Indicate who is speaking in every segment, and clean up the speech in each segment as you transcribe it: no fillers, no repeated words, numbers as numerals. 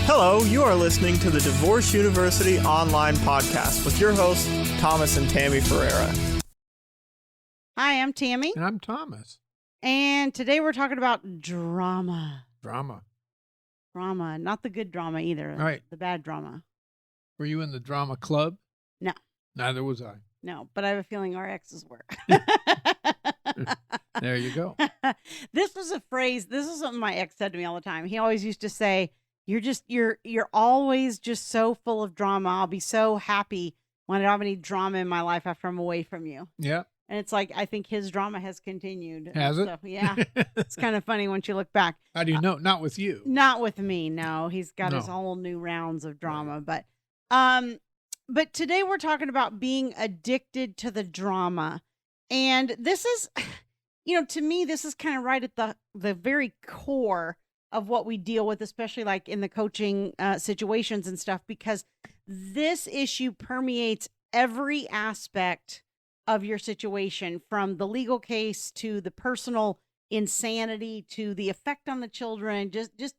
Speaker 1: Hello, you are listening to the Divorce University online podcast with your hosts, Thomas and Tammy Ferreira.
Speaker 2: Hi, I'm Tammy.
Speaker 3: And I'm Thomas.
Speaker 2: And today we're talking about drama.
Speaker 3: Drama.
Speaker 2: Drama. Not the good drama either.
Speaker 3: Right.
Speaker 2: The bad drama.
Speaker 3: Were you in the drama club?
Speaker 2: No.
Speaker 3: Neither was I.
Speaker 2: No, but I have a feeling our exes were.
Speaker 3: There you go.
Speaker 2: This was a phrase. This is something my ex said to me all the time. He always used to say, you're always just so full of drama. I'll be so happy when I don't have any drama in my life after I'm away from you.
Speaker 3: Yeah.
Speaker 2: And it's like, I think his drama has continued.
Speaker 3: Has it?
Speaker 2: So, yeah. It's kind of funny once you look back.
Speaker 3: How do you know? Not with you.
Speaker 2: Not with me. No, he's got his whole new rounds of drama, but today we're talking about being addicted to the drama. And this is, to me, this is kind of right at the very core of what we deal with, especially like in the coaching situations and stuff, because this issue permeates every aspect of your situation, from the legal case to the personal insanity to the effect on the children, just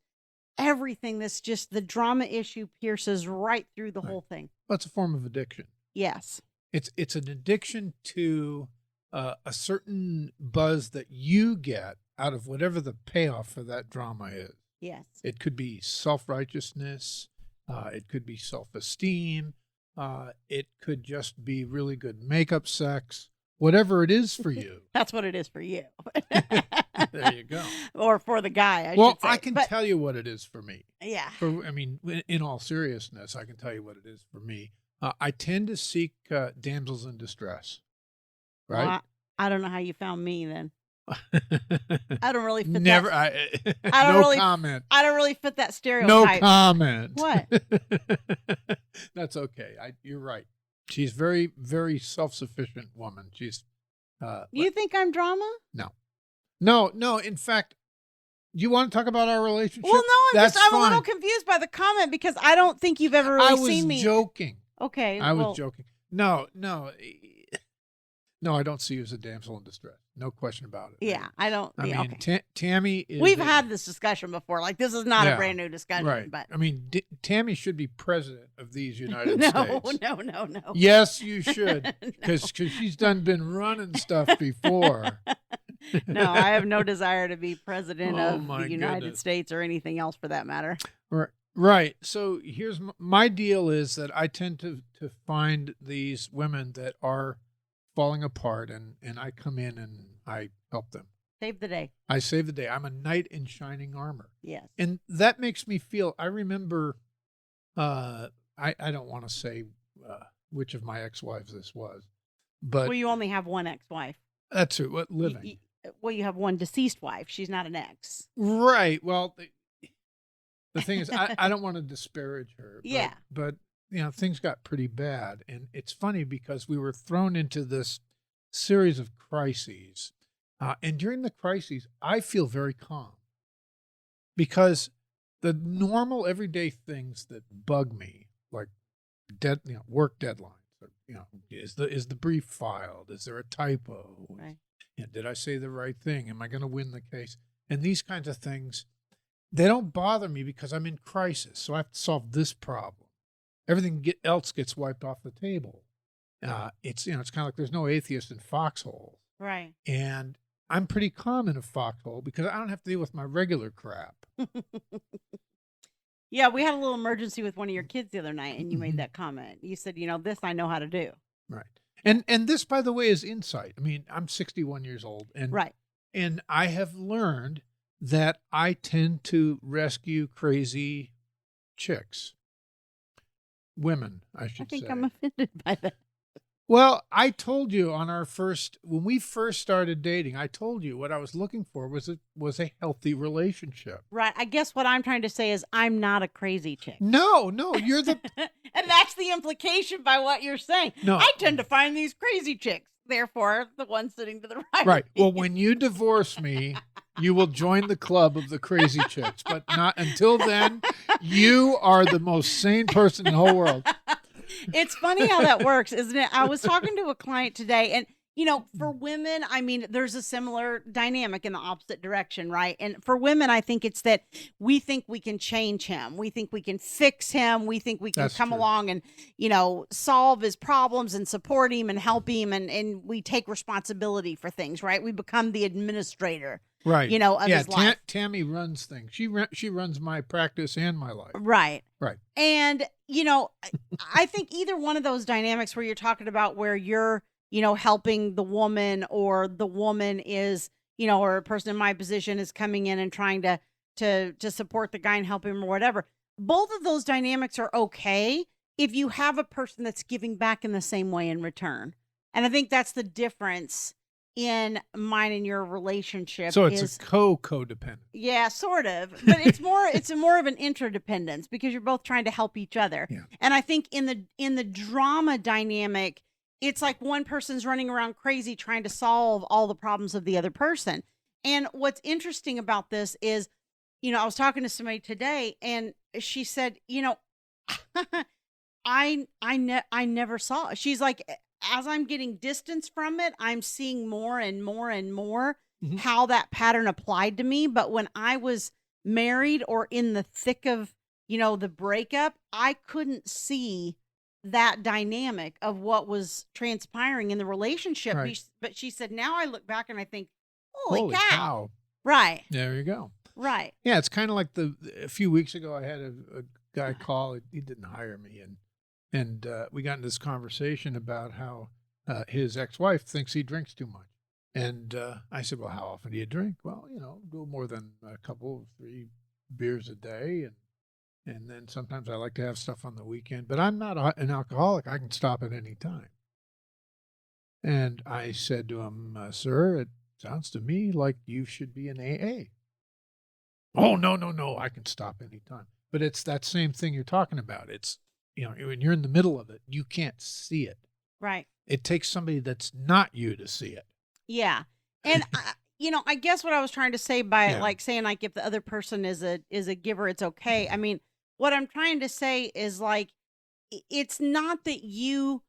Speaker 2: everything. The drama issue pierces right through the whole thing.
Speaker 3: Well, it's a form of addiction.
Speaker 2: Yes.
Speaker 3: It's an addiction to a certain buzz that you get out of whatever the payoff for that drama is.
Speaker 2: Yes.
Speaker 3: It could be self-righteousness. It could be self-esteem. It could just be really good makeup sex. Whatever it is for you.
Speaker 2: That's what it is for you.
Speaker 3: There you go.
Speaker 2: Or for the guy, I should say.
Speaker 3: Well, I can tell you what it is for me.
Speaker 2: Yeah.
Speaker 3: In all seriousness, I can tell you what it is for me. I tend to seek damsels in distress. Right?
Speaker 2: Well, I don't know how you found me then. I don't really fit
Speaker 3: Never. Comment.
Speaker 2: I don't really fit that stereotype.
Speaker 3: No comment.
Speaker 2: What?
Speaker 3: That's okay. You're right. She's very, very self-sufficient woman. She's.
Speaker 2: You think I'm drama?
Speaker 3: No. In fact, you want to talk about our relationship?
Speaker 2: Well, no. I'm a little
Speaker 3: fine.
Speaker 2: confused by the comment because I don't think you've ever really seen me.
Speaker 3: I was joking.
Speaker 2: Okay.
Speaker 3: I was joking. No, I don't see you as a damsel in distress. No question about it.
Speaker 2: Yeah, I don't. Okay.
Speaker 3: Tammy is.
Speaker 2: We've had this discussion before. Like, this is not a brand new discussion.
Speaker 3: Right.
Speaker 2: But
Speaker 3: Tammy should be president of these United States.
Speaker 2: No.
Speaker 3: Yes, you should, because she's been running stuff before.
Speaker 2: No, I have no desire to be president of the United
Speaker 3: goodness.
Speaker 2: States or anything else for that matter.
Speaker 3: Right. So here's my deal is that I tend to find these women that are falling apart, and I come in and I help them.
Speaker 2: Save the day.
Speaker 3: I save the day. I'm a knight in shining armor.
Speaker 2: Yes.
Speaker 3: And that makes me feel, I remember, I don't want to say which of my ex-wives this was, but.
Speaker 2: Well, you only have one ex-wife.
Speaker 3: That's it. What, living.
Speaker 2: You have one deceased wife. She's not an ex.
Speaker 3: Right. Well, the thing is, I don't want to disparage her.
Speaker 2: Yeah.
Speaker 3: But things got pretty bad. And it's funny because we were thrown into this series of crises. And during the crises, I feel very calm because the normal everyday things that bug me, like work deadlines, is the brief filed? Is there a typo?
Speaker 2: Right.
Speaker 3: Did I say the right thing? Am I going to win the case? And these kinds of things, they don't bother me because I'm in crisis. So I have to solve this problem. Everything else gets wiped off the table. It's kind of like there's no atheist in foxhole.
Speaker 2: Right.
Speaker 3: And I'm pretty calm in a foxhole because I don't have to deal with my regular crap.
Speaker 2: Yeah, we had a little emergency with one of your kids the other night, and you made that comment. You said, this I know how to do.
Speaker 3: Right. And this, by the way, is insight. I mean, I'm 61 years old. And
Speaker 2: right.
Speaker 3: And I have learned that I tend to rescue crazy chicks. Women, I should say.
Speaker 2: I think I'm offended by that.
Speaker 3: Well, I told you when we first started dating, I told you what I was looking for was a healthy relationship.
Speaker 2: Right. I guess what I'm trying to say is I'm not a crazy chick.
Speaker 3: No, you're the...
Speaker 2: And that's the implication by what you're saying.
Speaker 3: No.
Speaker 2: I tend to find these crazy chicks. Therefore, the one sitting to the right.
Speaker 3: Right. Well, when you divorce me, you will join the club of the crazy chicks. But not until then, you are the most sane person in the whole world.
Speaker 2: It's funny how that works, isn't it? I was talking to a client today, and for women, I mean, there's a similar dynamic in the opposite direction, right? And for women, I think it's that we think we can change him. We think we can fix him. We think we can
Speaker 3: That's
Speaker 2: come
Speaker 3: true.
Speaker 2: along and, solve his problems and support him and help him. And we take responsibility for things, right? We become the administrator,
Speaker 3: Right.
Speaker 2: of his life.
Speaker 3: Tammy runs things. She runs my practice and my life.
Speaker 2: Right.
Speaker 3: Right.
Speaker 2: And, I think either one of those dynamics where you're talking about where you're, helping the woman, or the woman is, or a person in my position is coming in and trying to support the guy and help him or whatever. Both of those dynamics are okay if you have a person that's giving back in the same way in return. And I think that's the difference in mine and your relationship.
Speaker 3: So it's a codependent.
Speaker 2: Yeah, sort of. But it's more of an interdependence because you're both trying to help each other.
Speaker 3: Yeah.
Speaker 2: And I think in the drama dynamic, it's like one person's running around crazy trying to solve all the problems of the other person. And what's interesting about this is, I was talking to somebody today and she said, I never saw. She's like, as I'm getting distance from it, I'm seeing more and more and more how that pattern applied to me. But when I was married or in the thick of, the breakup, I couldn't see that dynamic of what was transpiring in the relationship.
Speaker 3: Right.
Speaker 2: But she said, now I look back and I think, holy
Speaker 3: cow.
Speaker 2: Right.
Speaker 3: There you go.
Speaker 2: Right.
Speaker 3: Yeah, it's kind of like a few weeks ago I had a guy call. He didn't hire me, and we got into this conversation about how his ex-wife thinks he drinks too much. And I said, well, how often do you drink? Well, go more than a couple, 3 beers a day, and then sometimes I like to have stuff on the weekend. But I'm not an alcoholic. I can stop at any time. And I said to him, sir, it sounds to me like you should be in AA. Oh, no, I can stop anytime. But it's that same thing you're talking about. It's, when you're in the middle of it, you can't see it.
Speaker 2: Right.
Speaker 3: It takes somebody that's not you to see it.
Speaker 2: Yeah. And, I guess what I was trying to say by saying like if the other person is a giver, it's okay. I mean, what I'm trying to say is like, it's not that you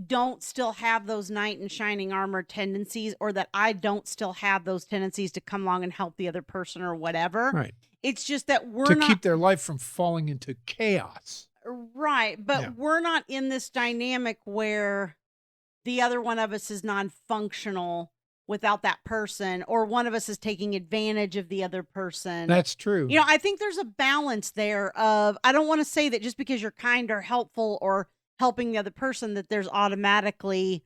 Speaker 2: don't still have those knight in shining armor tendencies, or that I don't still have those tendencies to come along and help the other person or whatever.
Speaker 3: Right.
Speaker 2: It's just that
Speaker 3: to keep their life from falling into chaos.
Speaker 2: Right. But we're not in this dynamic where the other one of us is non-functional without that person, or one of us is taking advantage of the other person.
Speaker 3: That's true.
Speaker 2: I think there's a balance there of, I don't want to say that just because you're kind or helpful or helping the other person that there's automatically,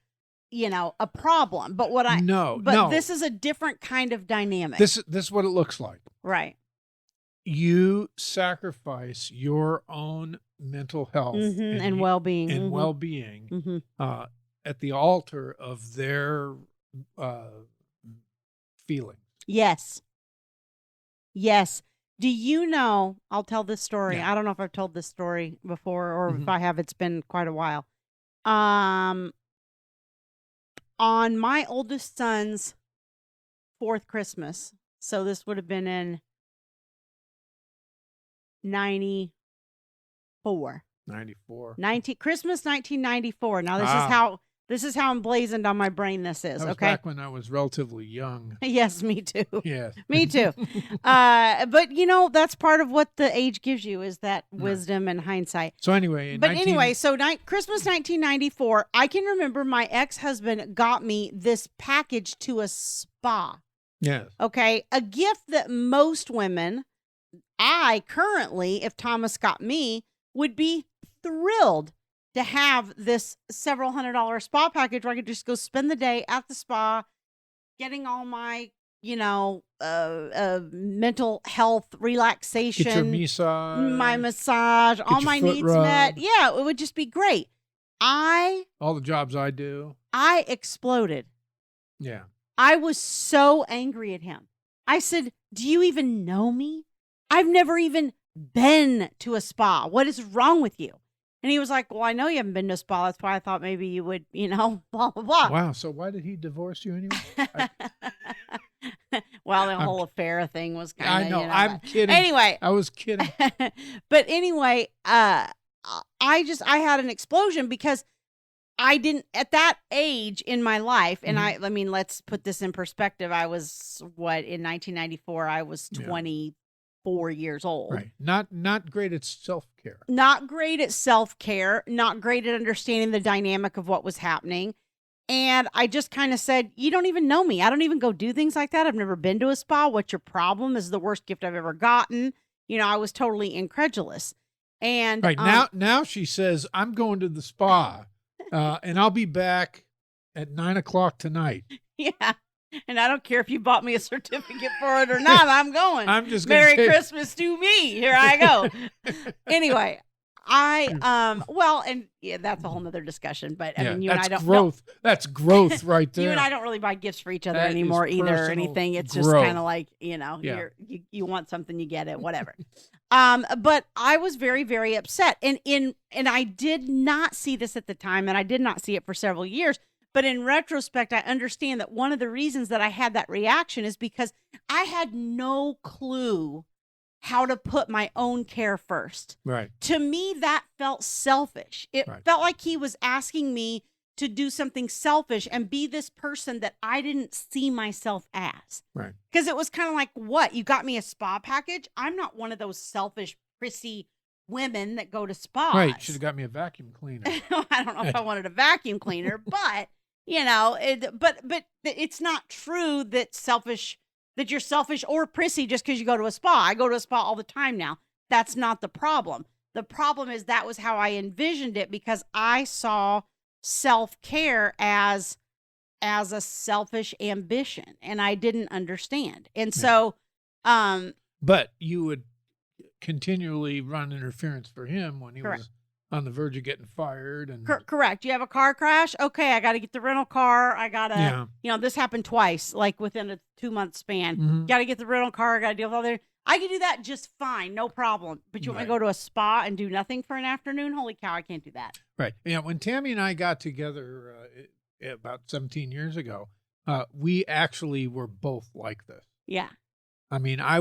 Speaker 2: a problem. But this is a different kind of dynamic.
Speaker 3: This is what it looks like.
Speaker 2: Right.
Speaker 3: You sacrifice your own mental health
Speaker 2: and well-being
Speaker 3: and well-being at the altar of their feelings.
Speaker 2: Yes. Do you know, I'll tell this story. I don't know if I've told this story before, or if I have, it's been quite a while. On my oldest son's 4th Christmas, so this would have been in 94. Christmas 1994. Now this is how emblazoned on my brain this is.
Speaker 3: That was
Speaker 2: okay.
Speaker 3: Back when I was relatively young.
Speaker 2: Yes, me too.
Speaker 3: Yes.
Speaker 2: Me too. But that's part of what the age gives you, is that wisdom and hindsight.
Speaker 3: So anyway,
Speaker 2: Christmas 1994, I can remember my ex-husband got me this package to a spa.
Speaker 3: Yes.
Speaker 2: Okay. A gift that most women, if Thomas got me, would be thrilled to have this several $100 spa package where I could just go spend the day at the spa, getting all my, mental health relaxation,
Speaker 3: get your massage,
Speaker 2: my massage, all my needs met. Yeah, it would just be great.
Speaker 3: All the jobs I do.
Speaker 2: I exploded.
Speaker 3: Yeah.
Speaker 2: I was so angry at him. I said, do you even know me? I've never even been to a spa. What is wrong with you? And he was like, well, I know you haven't been to a spa. That's why I thought maybe you would, blah, blah, blah.
Speaker 3: Wow. So why did he divorce you anyway?
Speaker 2: Well, the whole affair thing was kind of,
Speaker 3: I know. I'm kidding.
Speaker 2: Anyway.
Speaker 3: I was kidding.
Speaker 2: But anyway, I had an explosion because I didn't, at that age in my life, and
Speaker 3: Mhm.
Speaker 2: I mean, let's put this in perspective. I was, in 1994, I was
Speaker 3: Yeah.
Speaker 2: 24 years old.
Speaker 3: Right. Not great at self-care.
Speaker 2: Not great at self-care, not great at understanding the dynamic of what was happening. And I just kind of said, you don't even know me. I don't even go do things like that. I've never been to a spa. What's your problem? This is the worst gift I've ever gotten. I was totally incredulous. And
Speaker 3: Right. Now she says, I'm going to the spa and I'll be back at 9:00 tonight.
Speaker 2: yeah. And I don't care if you bought me a certificate for it or not. I'm going.
Speaker 3: I'm just gonna
Speaker 2: Merry
Speaker 3: say-
Speaker 2: Christmas to me. Here I go. Anyway, and yeah, that's a whole nother discussion. But I mean, you and I don't
Speaker 3: growth. That's growth right there.
Speaker 2: You and I don't really buy gifts for each other
Speaker 3: That
Speaker 2: anymore
Speaker 3: is
Speaker 2: either or
Speaker 3: personal
Speaker 2: anything. It's just
Speaker 3: growth.
Speaker 2: kind of like,
Speaker 3: Yeah.
Speaker 2: you want something, you get it, whatever. But I was very, very upset. And I did not see this at the time, and I did not see it for several years. But in retrospect, I understand that one of the reasons that I had that reaction is because I had no clue how to put my own care first.
Speaker 3: Right.
Speaker 2: To me, that felt selfish. It
Speaker 3: Right.
Speaker 2: felt like he was asking me to do something selfish and be this person that I didn't see myself as.
Speaker 3: Right.
Speaker 2: Because it was kind of like, what? You got me a spa package? I'm not one of those selfish, prissy women that go to spas.
Speaker 3: Right. Should have got me a vacuum cleaner.
Speaker 2: I don't know if I wanted a vacuum cleaner, but but it's not true that you're selfish or prissy just because you go to a spa. I go to a spa all the time now. That's not the problem. The problem is that was how I envisioned it because I saw self-care as a selfish ambition, and I didn't understand. And so,
Speaker 3: But you would continually run interference for him when he
Speaker 2: Correct.
Speaker 3: was on the verge of getting fired. And
Speaker 2: correct. You have a car crash? Okay, I got to get the rental car. I got to, this happened twice, like within a 2-month span.
Speaker 3: Mhm.
Speaker 2: Got to get the rental car. Got to deal with all that. I can do that just fine. No problem. But you want me to go to a spa and do nothing for an afternoon? Holy cow, I can't do that.
Speaker 3: Right. Yeah. When Tammy and I got together about 17 years ago, we actually were both like this.
Speaker 2: Yeah.
Speaker 3: I mean, I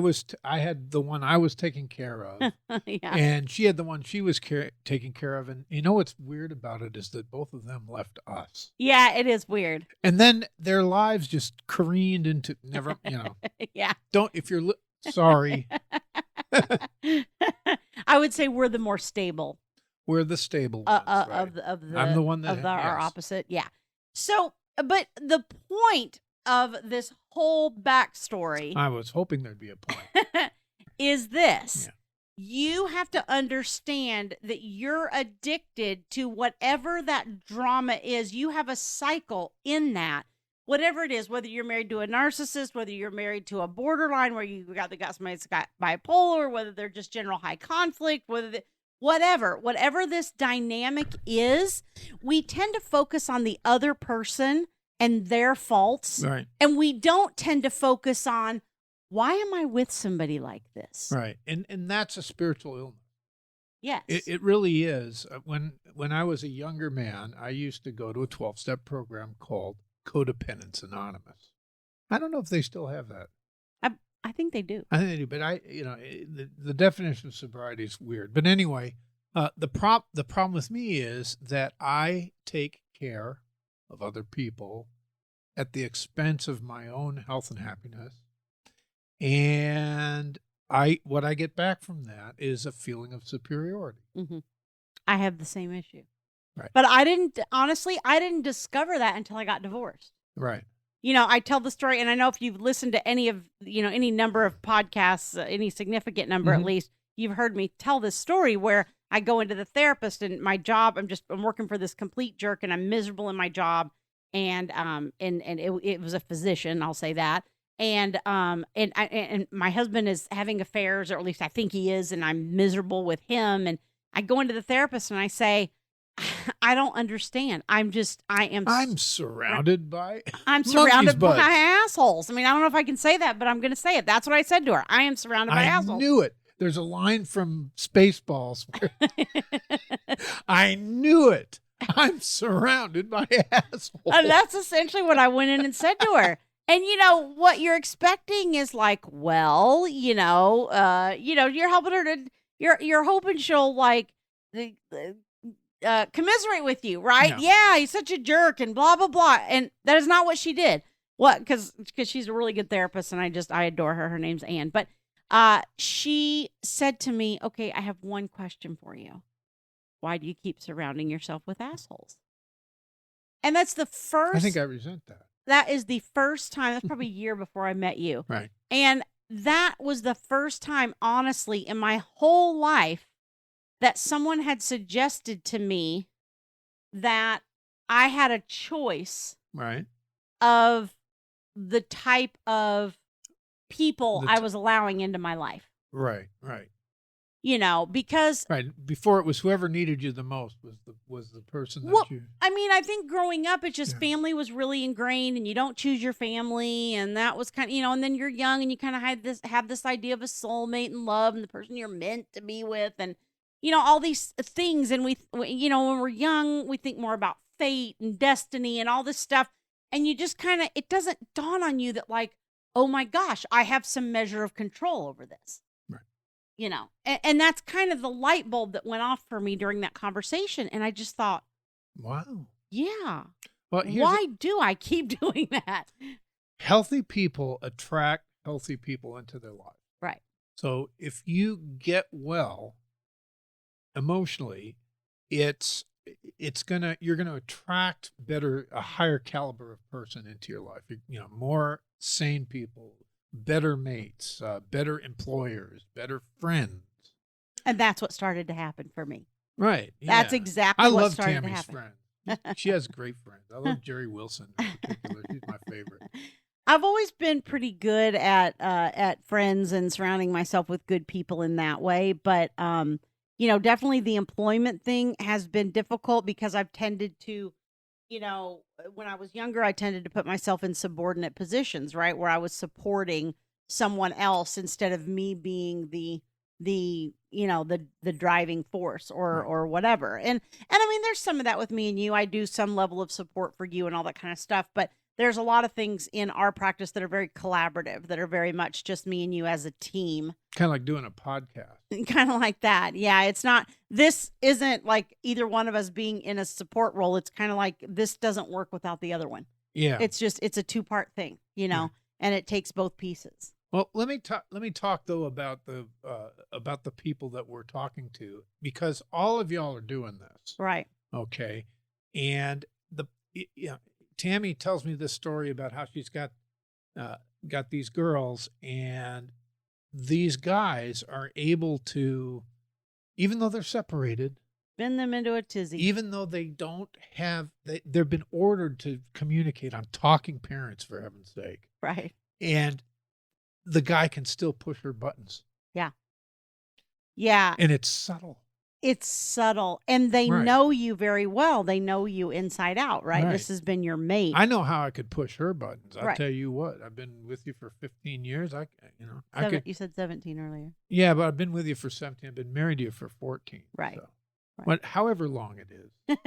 Speaker 3: had the one I was taking care of,
Speaker 2: Yeah.
Speaker 3: and she had the one she was taking care of. And what's weird about it is that both of them left us.
Speaker 2: Yeah, it is weird.
Speaker 3: And then their lives just careened into never,
Speaker 2: Yeah.
Speaker 3: if you're sorry,
Speaker 2: I would say we're the more stable.
Speaker 3: we're the stable ones, right?
Speaker 2: of the
Speaker 3: I'm the one that
Speaker 2: our
Speaker 3: yes.
Speaker 2: opposite. Yeah. So, but the point of this whole backstory
Speaker 3: I was hoping there'd be a point.
Speaker 2: is this.
Speaker 3: Yeah.
Speaker 2: You have to understand that you're addicted to whatever that drama is. You have a cycle in that. Whatever it is, whether you're married to a narcissist, whether you're married to a borderline where you got somebody that's got bipolar, whether they're just general high conflict, whatever this dynamic is, we tend to focus on the other person and their faults.
Speaker 3: Right.
Speaker 2: And we don't tend to focus on, why am I with somebody like this?
Speaker 3: Right. And that's a spiritual illness.
Speaker 2: Yes.
Speaker 3: It really is. When I was a younger man, I used to go to a 12-step program called Codependence Anonymous. I don't know if they still have that.
Speaker 2: I think they do.
Speaker 3: I think they do, but the definition of sobriety is weird. But anyway, the problem with me is that I take care of other people at the expense of my own health and happiness. And what I get back from that is a feeling of superiority.
Speaker 2: Mm-hmm. I have the same issue.
Speaker 3: Right.
Speaker 2: But I didn't discover that until I got divorced.
Speaker 3: Right.
Speaker 2: I tell the story, and I know if you've listened to any of, any number of podcasts, any significant number at least, you've heard me tell this story where I go into the therapist and my job, I'm working for this complete jerk and I'm miserable in my job. And it was a physician, I'll say that. And my husband is having affairs, or at least I think he is, and I'm miserable with him. And I go into the therapist and I say, I don't understand. I'm surrounded by assholes. I mean, I don't know if I can say that, but I'm going to say it. That's what I said to her. I am surrounded by assholes.
Speaker 3: I knew it. There's a line from Spaceballs where I knew it. I'm surrounded by assholes.
Speaker 2: And that's essentially what I went in and said to her. And what you're expecting is like, well, you're helping her to, you're hoping she'll like commiserate with you, right?
Speaker 3: No.
Speaker 2: Yeah, he's such a jerk and blah, blah, blah. And that is not what she did. What? Because she's a really good therapist and I adore her. Her name's Anne. But she said to me, okay, I have one question for you. Why do you keep surrounding yourself with assholes? And that's the first.
Speaker 3: I think I resent that.
Speaker 2: That is the first time. That's probably a year before I met you.
Speaker 3: Right.
Speaker 2: And that was the first time, honestly, in my whole life that someone had suggested to me that I had a choice
Speaker 3: Right.
Speaker 2: of the type of people I was allowing into my life.
Speaker 3: Right. Right.
Speaker 2: You know, because
Speaker 3: right before it was whoever needed you the most was the person that you.
Speaker 2: I mean, I think growing up, it's just family was really ingrained, and you don't choose your family, and that was kind of, you know, and then you're young, and you kind of have this idea of a soulmate and love, and the person you're meant to be with, and you know all these things, and we you know, when we're young, we think more about fate and destiny and all this stuff, and you just kind of, it doesn't dawn on you that like, oh my gosh, I have some measure of control over this. You know, and that's kind of the light bulb that went off for me during that conversation. And I just thought,
Speaker 3: wow.
Speaker 2: Yeah.
Speaker 3: Well,
Speaker 2: why do I keep doing that?
Speaker 3: Healthy people attract healthy people into their life.
Speaker 2: Right.
Speaker 3: So if you get well emotionally, you're gonna attract a higher caliber of person into your life. You know, more sane people, better mates, better employers, better friends.
Speaker 2: And that's what started to happen for me.
Speaker 3: Right. Yeah.
Speaker 2: That's exactly what started to happen.
Speaker 3: I love Tammy's friends. She has great friends. I love Jerry Wilson in particular. She's my favorite.
Speaker 2: I've always been pretty good at friends and surrounding myself with good people in that way. But, you know, definitely the employment thing has been difficult because I've tended to, you know, when I was younger, I tended to put myself in subordinate positions, right? Where I was supporting someone else instead of me being the you know, the driving force or whatever. And I mean, there's some of that with me and you. I do some level of support for you and all that kind of stuff, but there's a lot of things in our practice that are very collaborative, that are very much just me and you as a team.
Speaker 3: Kind of like doing a podcast.
Speaker 2: Kind of like that. Yeah. This isn't like either one of us being in a support role. It's kind of like this doesn't work without the other one.
Speaker 3: Yeah.
Speaker 2: It's a two-part thing, you know, and it takes both pieces.
Speaker 3: Well, let me talk though about the people that we're talking to, because all of y'all are doing this.
Speaker 2: Right.
Speaker 3: Okay. And Tammy tells me this story about how she's got these girls, and these guys are able to, even though they're separated,
Speaker 2: spin them into a tizzy.
Speaker 3: Even though they don't have, they've been ordered to communicate. I'm talking parents, for heaven's sake.
Speaker 2: Right.
Speaker 3: And the guy can still push her buttons.
Speaker 2: Yeah. Yeah.
Speaker 3: And it's subtle.
Speaker 2: It's subtle. And they know you very well. They know you inside out, right? This has been your mate.
Speaker 3: I know how I could push her buttons. I'll tell you what. I've been with you for 15 years. You
Speaker 2: said 17 earlier.
Speaker 3: Yeah, but I've been with you for 17. I've been married to you for 14.
Speaker 2: Right.
Speaker 3: So. Right. However long it is.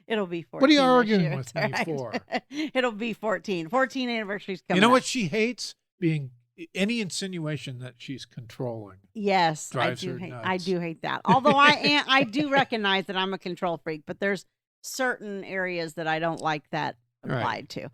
Speaker 2: It'll be 14.
Speaker 3: What are you arguing with me for?
Speaker 2: It'll be 14. 14 anniversary's coming.
Speaker 3: You know
Speaker 2: up.
Speaker 3: what she hates? Being any insinuation that she's controlling.
Speaker 2: Yes,
Speaker 3: drives her nuts.
Speaker 2: I do hate that. Although I do recognize that I'm a control freak, but there's certain areas that I don't like that applied to.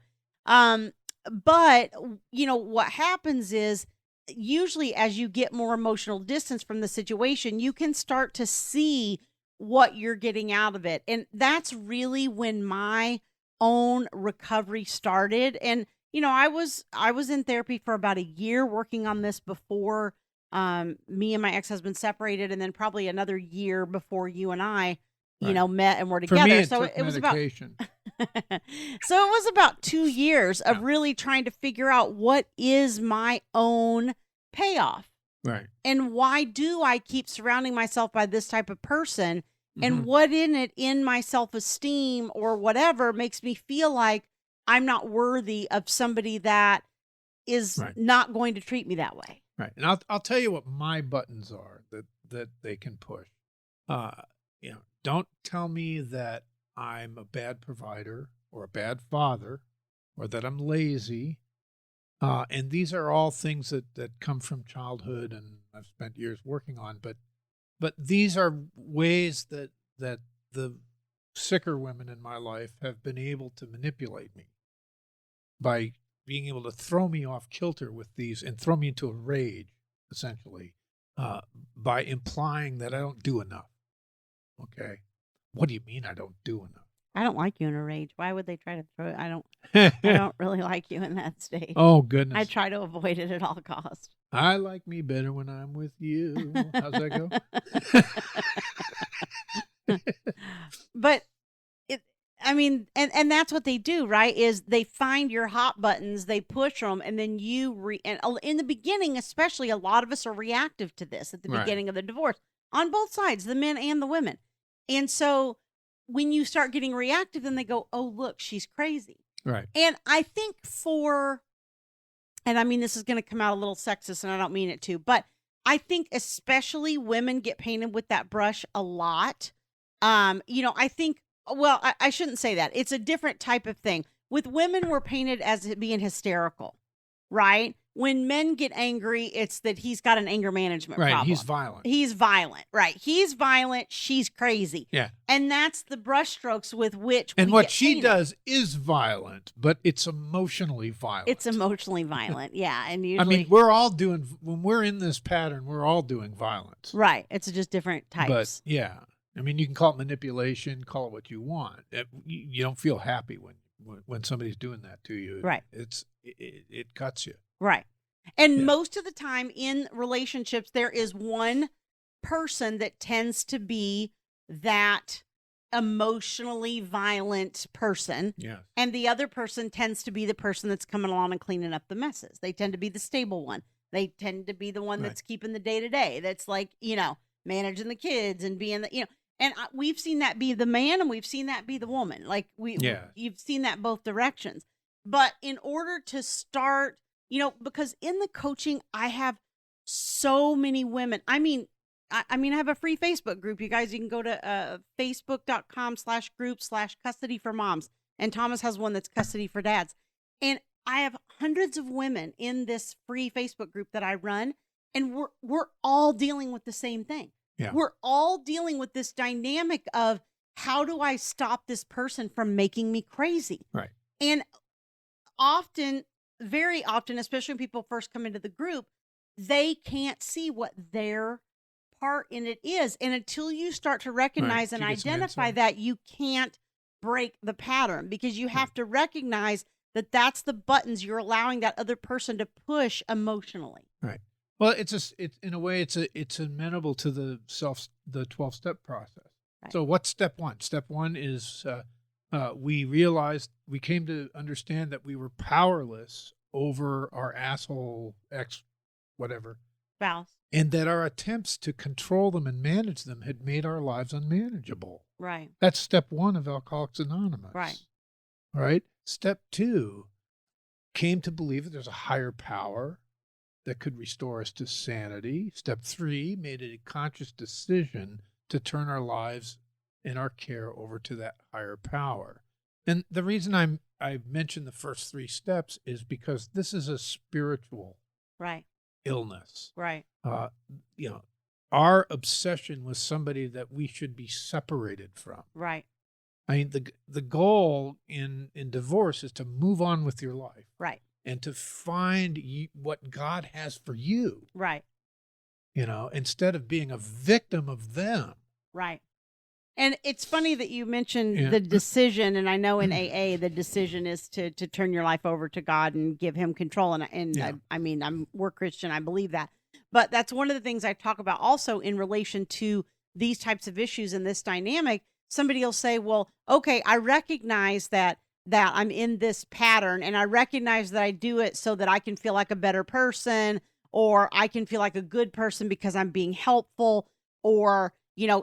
Speaker 2: But you know what happens is usually as you get more emotional distance from the situation, you can start to see what you're getting out of it. And that's really when my own recovery started. And you know, I was in therapy for about a year working on this before me and my ex-husband separated, and then probably another year before you and I, you know, met and were together.
Speaker 3: For me,
Speaker 2: so
Speaker 3: it was
Speaker 2: medication. So it was about 2 years of really trying to figure out what is my own payoff.
Speaker 3: Right.
Speaker 2: And why do I keep surrounding myself by this type of person? And what in it, in my self-esteem or whatever, makes me feel like I'm not worthy of somebody that is not going to treat me that way.
Speaker 3: Right. And I'll tell you what my buttons are that they can push. You know, don't tell me that I'm a bad provider or a bad father or that I'm lazy. And these are all things that come from childhood and I've spent years working on. But these are ways that the sicker women in my life have been able to manipulate me by being able to throw me off kilter with these and throw me into a rage, essentially, by implying that I don't do enough. Okay. What do you mean I don't do enough?
Speaker 2: I don't like you in a rage. Why would they try to throw it? I don't really like you in that state.
Speaker 3: Oh, goodness.
Speaker 2: I try to avoid it at all costs.
Speaker 3: I like me better when I'm with you. How's that go?
Speaker 2: But and that's what they do, right? Is they find your hot buttons, they push them, and then and in the beginning, especially, a lot of us are reactive to this at the beginning of the divorce on both sides, the men and the women. And so when you start getting reactive, then they go, oh, look, she's crazy.
Speaker 3: Right.
Speaker 2: And I think this is going to come out a little sexist, and I don't mean it to, but I think especially women get painted with that brush a lot. I think, well, I shouldn't say that. It's a different type of thing. With women, we're painted as being hysterical, right? When men get angry, it's that he's got an anger management problem.
Speaker 3: Right, he's violent.
Speaker 2: He's violent, right? He's violent, she's crazy.
Speaker 3: Yeah.
Speaker 2: And that's the brushstrokes with which
Speaker 3: and
Speaker 2: we
Speaker 3: what
Speaker 2: get
Speaker 3: she
Speaker 2: painted.
Speaker 3: does is violent, but it's emotionally violent.
Speaker 2: It's emotionally violent, yeah. And usually,
Speaker 3: we're all when we're in this pattern, we're all doing violence.
Speaker 2: Right. It's just different types.
Speaker 3: But yeah, you can call it manipulation, call it what you want. You don't feel happy when somebody's doing that to you.
Speaker 2: Right.
Speaker 3: It cuts you.
Speaker 2: Right. And most of the time in relationships, there is one person that tends to be that emotionally violent person.
Speaker 3: Yes.
Speaker 2: And the other person tends to be the person that's coming along and cleaning up the messes. They tend to be the stable one. They tend to be the one that's keeping the day-to-day. That's like, managing the kids and being and we've seen that be the man and we've seen that be the woman. Like you've seen that both directions. But in order to start, because in the coaching, I have so many women. I have a free Facebook group. You guys, you can go to facebook.com/group/custody for moms. And Thomas has one that's custody for dads. And I have hundreds of women in this free Facebook group that I run. And we're all dealing with the same thing.
Speaker 3: Yeah.
Speaker 2: We're all dealing with this dynamic of how do I stop this person from making me crazy?
Speaker 3: Right.
Speaker 2: And very often, especially when people first come into the group, they can't see what their part in it is. And until you start to recognize and identify that, you can't break the pattern, because you have to recognize that that's the buttons you're allowing that other person to push emotionally.
Speaker 3: Right. Well, it's in a way, it's amenable to the 12-step process. Right. So what's step one? Step one is we came to understand that we were powerless over our asshole ex whatever
Speaker 2: spouse,
Speaker 3: and that our attempts to control them and manage them had made our lives unmanageable.
Speaker 2: Right.
Speaker 3: That's step one of Alcoholics Anonymous.
Speaker 2: Right.
Speaker 3: Right. Step two, came to believe that there's a higher power that could restore us to sanity. Step three, made a conscious decision to turn our lives and our care over to that higher power. And the reason I mentioned the first three steps is because this is a spiritual illness.
Speaker 2: Right.
Speaker 3: Our obsession with somebody that we should be separated from.
Speaker 2: Right.
Speaker 3: The goal in divorce is to move on with your life.
Speaker 2: Right.
Speaker 3: And to find what God has for you.
Speaker 2: Right.
Speaker 3: Instead of being a victim of them.
Speaker 2: Right. And it's funny that you mentioned the decision, and I know in AA the decision is to turn your life over to God and give Him control. We're Christian, I believe that. But that's one of the things I talk about also in relation to these types of issues and this dynamic. Somebody will say, well, okay, I recognize that I'm in this pattern, and I recognize that I do it so that I can feel like a better person, or I can feel like a good person because I'm being helpful, or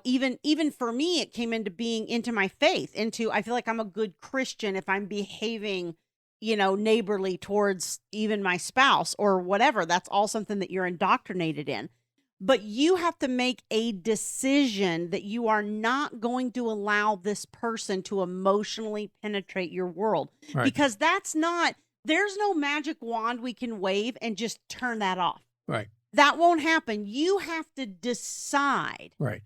Speaker 2: even for me, it came into my faith, I feel like I'm a good Christian if I'm behaving, neighborly towards even my spouse or whatever. That's all something that you're indoctrinated in. But you have to make a decision that you are not going to allow this person to emotionally penetrate your world. Right. Because there's no magic wand we can wave and just turn that off.
Speaker 3: Right.
Speaker 2: that won't happen. You have to decide
Speaker 3: Right.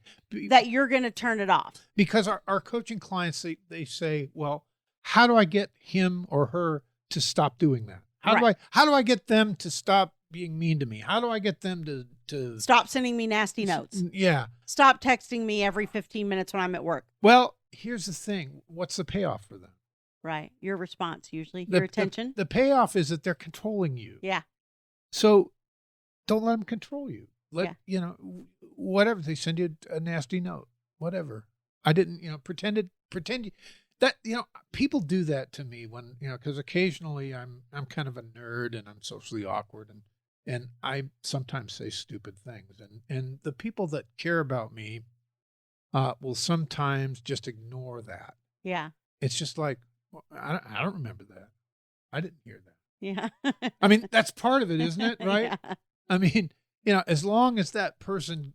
Speaker 2: that you're going to turn it off.
Speaker 3: Because our coaching clients, they say, well, how do I get him or her to stop doing that? How do I get them to stop being mean to me? How do I get them to
Speaker 2: stop sending me nasty notes?
Speaker 3: Yeah.
Speaker 2: Stop texting me every 15 minutes when I'm at work.
Speaker 3: Well, here's the thing. What's the payoff for them?
Speaker 2: Right. Your response, usually. Your attention.
Speaker 3: The payoff is that they're controlling you.
Speaker 2: Yeah.
Speaker 3: So don't let them control you. Whatever. They send you a nasty note, whatever. I didn't, pretend that, people do that to me when, because occasionally I'm kind of a nerd and I'm socially awkward and I sometimes say stupid things. And the people that care about me will sometimes just ignore that.
Speaker 2: Yeah.
Speaker 3: It's just like, well, I don't remember that. I didn't hear that.
Speaker 2: Yeah.
Speaker 3: I mean, that's part of it, isn't it? Right?
Speaker 2: Yeah.
Speaker 3: I mean, as long as that person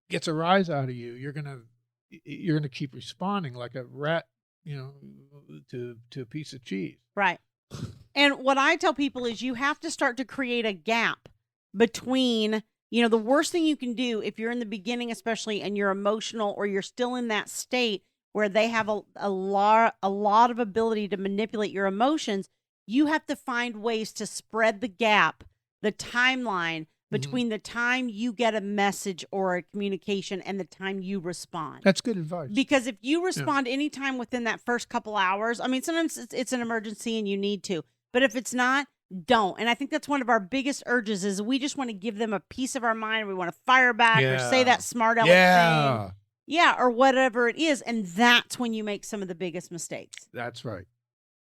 Speaker 3: gets a rise out of you, you're gonna keep responding like a rat, to a piece of cheese.
Speaker 2: Right. And what I tell people is you have to start to create a gap between, the worst thing you can do if you're in the beginning, especially, and you're emotional or you're still in that state where they have a lot of ability to manipulate your emotions, you have to find ways to spread the gap, the timeline between the time you get a message or a communication and the time you respond.
Speaker 3: That's good advice.
Speaker 2: Because if you respond anytime within that first couple hours, I mean, sometimes it's an emergency and you need to, but if it's not, don't. And I think that's one of our biggest urges is we just want to give them a piece of our mind. We want to fire back or say that smart aleck thing. Yeah, or whatever it is. And that's when you make some of the biggest mistakes.
Speaker 3: That's right.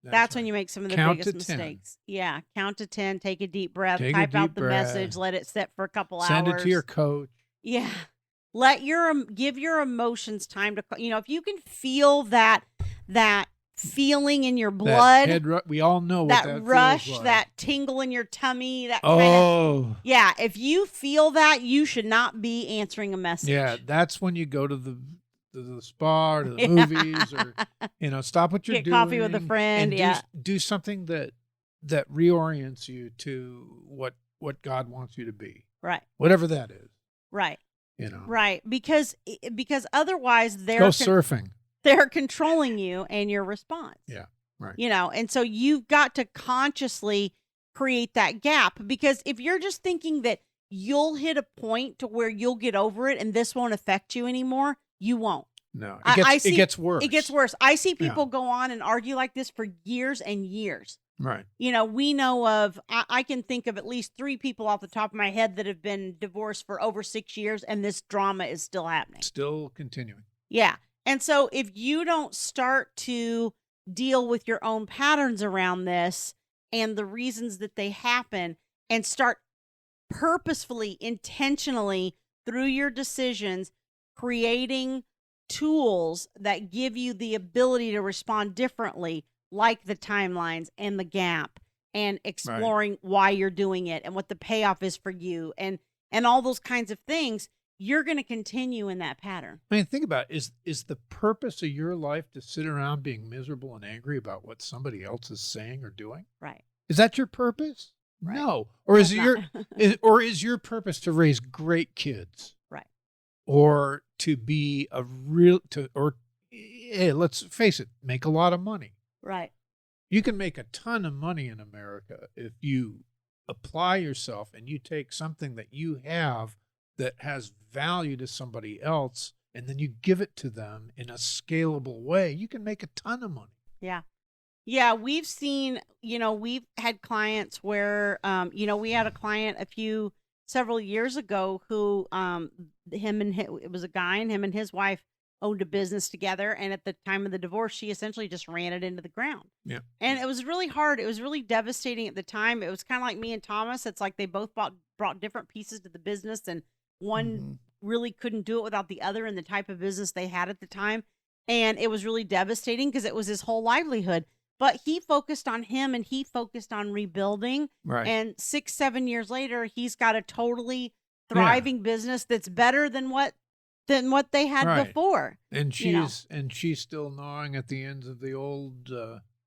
Speaker 2: That's when you make some of the biggest mistakes. Yeah. Count to 10, take a deep breath, type out the message, let it sit for a couple hours.
Speaker 3: Send it to your coach.
Speaker 2: Yeah. Give your emotions time to, if you can feel that feeling in your blood.
Speaker 3: We all know what that
Speaker 2: rush,
Speaker 3: feels like.
Speaker 2: that tingle in your tummy, that
Speaker 3: yeah.
Speaker 2: If you feel that, you should not be answering a message.
Speaker 3: Yeah, that's when you go to the spa or to the movies or stop what you're doing.
Speaker 2: Get coffee with a friend.
Speaker 3: And do something that reorients you to what God wants you to be.
Speaker 2: Right.
Speaker 3: Whatever that is.
Speaker 2: Right. Right. Because otherwise
Speaker 3: go surfing.
Speaker 2: They're controlling you and your response.
Speaker 3: Yeah. Right.
Speaker 2: And so you've got to consciously create that gap, because if you're just thinking that you'll hit a point to where you'll get over it and this won't affect you anymore, you won't.
Speaker 3: No, it gets worse.
Speaker 2: It gets worse. I see people go on and argue like this for years and years.
Speaker 3: Right.
Speaker 2: We know of, I can think of at least 3 people off the top of my head that have been divorced for over 6 years, and this drama is still happening.
Speaker 3: Still continuing.
Speaker 2: Yeah. And so if you don't start to deal with your own patterns around this and the reasons that they happen, and start purposefully, intentionally, through your decisions, creating tools that give you the ability to respond differently, like the timelines and the gap, and exploring why you're doing it and what the payoff is for you, and all those kinds of things, you're going to continue in that pattern.
Speaker 3: I mean, think about it. Is the purpose of your life to sit around being miserable and angry about what somebody else is saying or doing?
Speaker 2: Right.
Speaker 3: Is that your purpose?
Speaker 2: Right.
Speaker 3: No. Or is is your purpose to raise great kids?
Speaker 2: Right.
Speaker 3: Or to be let's face it, make a lot of money.
Speaker 2: Right.
Speaker 3: You can make a ton of money in America if you apply yourself and you take something that you have that has value to somebody else, and then you give it to them in a scalable way. You can make a ton of money. Yeah.
Speaker 2: Yeah, we've seen, we've had clients where, we had a client several years ago who, it was a guy, and him and his wife owned a business together. And at the time of the divorce, she essentially just ran it into the ground.
Speaker 3: Yeah.
Speaker 2: And it was really hard. It was really devastating at the time. It was kind of like me and Thomas. It's like they both brought different pieces to the business, and one really couldn't do it without the other in the type of business they had at the time. And it was really devastating because it was his whole livelihood. But he focused on him, and he focused on rebuilding.
Speaker 3: Right.
Speaker 2: And 6-7 years later, he's got a totally thriving business that's better than what they had before.
Speaker 3: And she's still gnawing at the ends of the old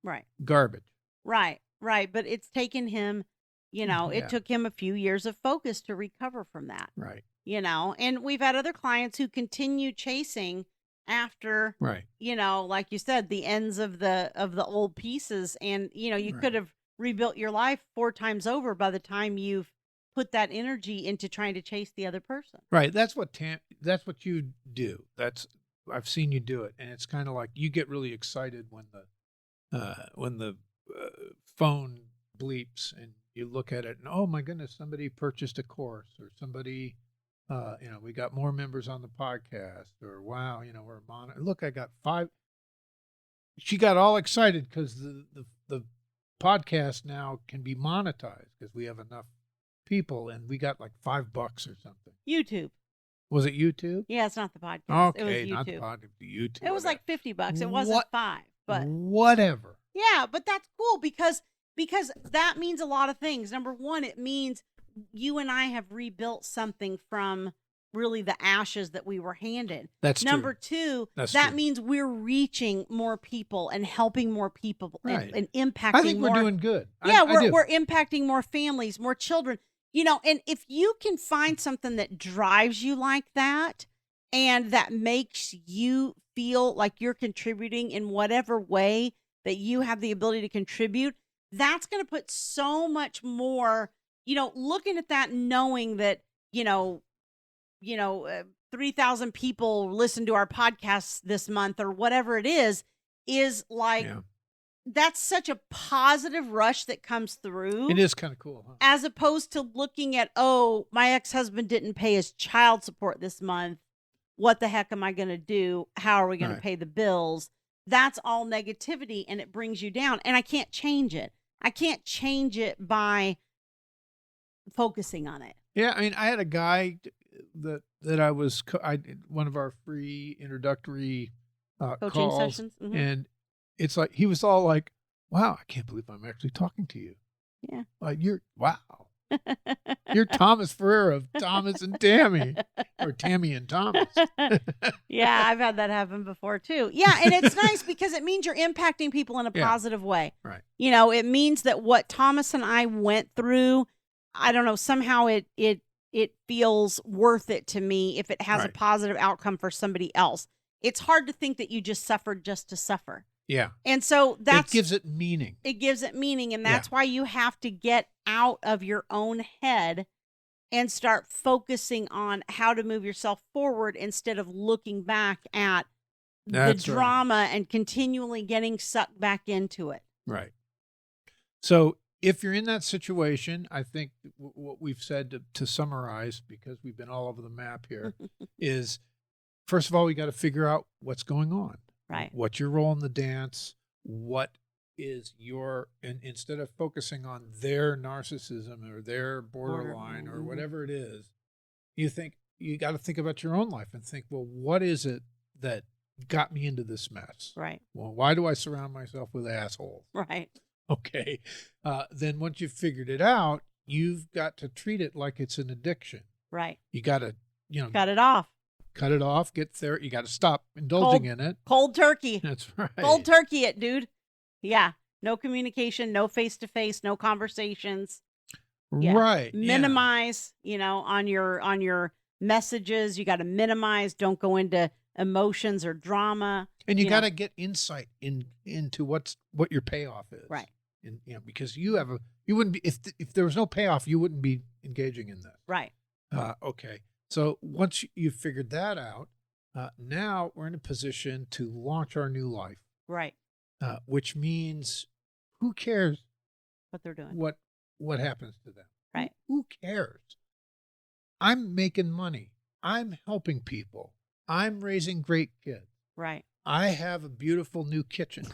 Speaker 2: right
Speaker 3: garbage.
Speaker 2: Right. But it's taken him You know, it took him a few years of focus to recover from that.
Speaker 3: Right.
Speaker 2: You know, and we've had other clients who continue chasing after,
Speaker 3: Right.
Speaker 2: you know, like you said, the ends of the old pieces. And, you know, you could have rebuilt your life 4 times over by the time you've put that energy into trying to chase the other person.
Speaker 3: Right. That's what you do. I've seen you do it. And it's kind of like you get really excited when the phone bleeps and you look at it and, oh my goodness, somebody purchased a course, or somebody, you know, we got more members on the podcast, or wow, you know, look, I got 5. She got all excited because the podcast now can be monetized because we have enough people, and we got like $5 or something.
Speaker 2: YouTube.
Speaker 3: Was it YouTube?
Speaker 2: Yeah, it's not the podcast.
Speaker 3: Okay,
Speaker 2: it was YouTube.
Speaker 3: not the podcast. YouTube.
Speaker 2: It was like $50. It wasn't 5, but
Speaker 3: whatever.
Speaker 2: Yeah, but that's cool because that means a lot of things. Number one, it means you and I have rebuilt something from really the ashes that we were handed.
Speaker 3: That's
Speaker 2: Number
Speaker 3: true.
Speaker 2: 2, that means we're reaching more people and helping more people and impacting more.
Speaker 3: I think we're doing good.
Speaker 2: Yeah, we're impacting more families, more children. You know, and if you can find something that drives you like that and that makes you feel like you're contributing in whatever way that you have the ability to contribute, that's going to put so much more, you know, looking at that, knowing that, 3,000 people listen to our podcast this month or whatever it is like, that's such a positive rush that comes through.
Speaker 3: It is kind of cool, huh?
Speaker 2: As opposed to looking at, oh, my ex-husband didn't pay his child support this month. What the heck am I going to do? How are we going to pay the bills? That's all negativity, and it brings you down. And I can't change it. I can't change it by focusing on it.
Speaker 3: Yeah, I mean, I had a guy that I one of our free introductory
Speaker 2: coaching
Speaker 3: calls,
Speaker 2: sessions,
Speaker 3: and it's like he was all like, "Wow, I can't believe I'm actually talking to you."
Speaker 2: Yeah,
Speaker 3: like you're Thomas Ferreira of Thomas and Tammy, or Tammy and Thomas.
Speaker 2: Yeah, I've had that happen before too. Yeah, and it's nice because it means you're impacting people in a positive way.
Speaker 3: Right.
Speaker 2: You know, it means that what Thomas and I went through, I don't know, somehow it feels worth it to me if it has a positive outcome for somebody else. It's hard to think that you just suffered just to suffer.
Speaker 3: Yeah.
Speaker 2: And so it
Speaker 3: gives it meaning.
Speaker 2: It gives it meaning. And that's why you have to get out of your own head and start focusing on how to move yourself forward instead of looking back at the drama and continually getting sucked back into it.
Speaker 3: Right. So if you're in that situation, I think what we've said to summarize, because we've been all over the map here, is first of all, we got to figure out what's going on.
Speaker 2: Right.
Speaker 3: What's your role in the dance? What is and instead of focusing on their narcissism or their borderline or whatever it is, you got to think about your own life and think, well, what is it that got me into this mess?
Speaker 2: Right.
Speaker 3: Well, why do I surround myself with assholes?
Speaker 2: Right.
Speaker 3: Okay. Then once you've figured it out, you've got to treat it like it's an addiction.
Speaker 2: Right.
Speaker 3: You got to,
Speaker 2: cut it off.
Speaker 3: Cut it off. Get there. You got to stop indulging in it.
Speaker 2: Cold turkey.
Speaker 3: That's right.
Speaker 2: Cold turkey it, dude. Yeah. No communication, no face-to-face, no conversations. Yeah.
Speaker 3: Right.
Speaker 2: Minimize, on your messages. You got to minimize. Don't go into emotions or drama.
Speaker 3: And you got to get insight into what your payoff is.
Speaker 2: Right.
Speaker 3: And because you wouldn't be, if there was no payoff, you wouldn't be engaging in that.
Speaker 2: Right.
Speaker 3: Okay. So once you've figured that out, now we're in a position to launch our new life.
Speaker 2: Right.
Speaker 3: Which means, who cares
Speaker 2: what they're doing?
Speaker 3: What happens to them?
Speaker 2: Right.
Speaker 3: Who cares? I'm making money. I'm helping people. I'm raising great kids.
Speaker 2: Right.
Speaker 3: I have a beautiful new kitchen.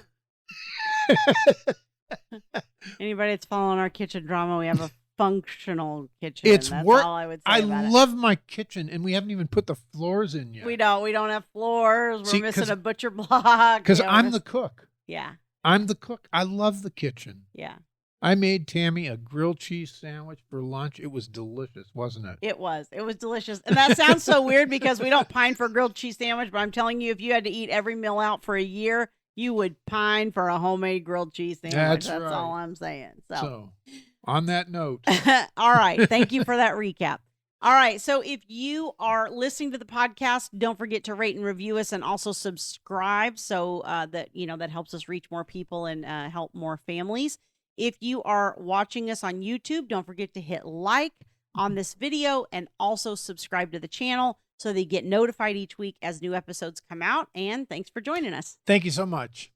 Speaker 2: Anybody that's following our kitchen drama, we have a functional kitchen.
Speaker 3: That's
Speaker 2: all I would say.
Speaker 3: I love my kitchen, and we haven't even put the floors in yet.
Speaker 2: We don't have floors. We're missing a butcher block.
Speaker 3: Because I'm the cook.
Speaker 2: Yeah.
Speaker 3: I'm the cook. I love the kitchen.
Speaker 2: Yeah.
Speaker 3: I made Tammy a grilled cheese sandwich for lunch. It was delicious, wasn't it?
Speaker 2: It was. It was delicious. And that sounds so weird because we don't pine for a grilled cheese sandwich, but I'm telling you, if you had to eat every meal out for a year, you would pine for a homemade grilled cheese sandwich. That's
Speaker 3: right.
Speaker 2: all I'm saying. So
Speaker 3: On that note.
Speaker 2: All right. Thank you for that recap. All right. So if you are listening to the podcast, don't forget to rate and review us and also subscribe so that helps us reach more people and help more families. If you are watching us on YouTube, don't forget to hit like on this video and also subscribe to the channel so that you get notified each week as new episodes come out. And thanks for joining us.
Speaker 3: Thank you so much.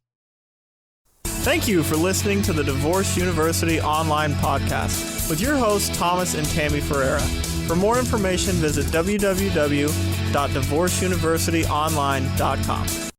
Speaker 1: Thank you for listening to the Divorce University online podcast with your hosts, Thomas and Tammy Ferreira. For more information, visit www.divorceuniversityonline.com.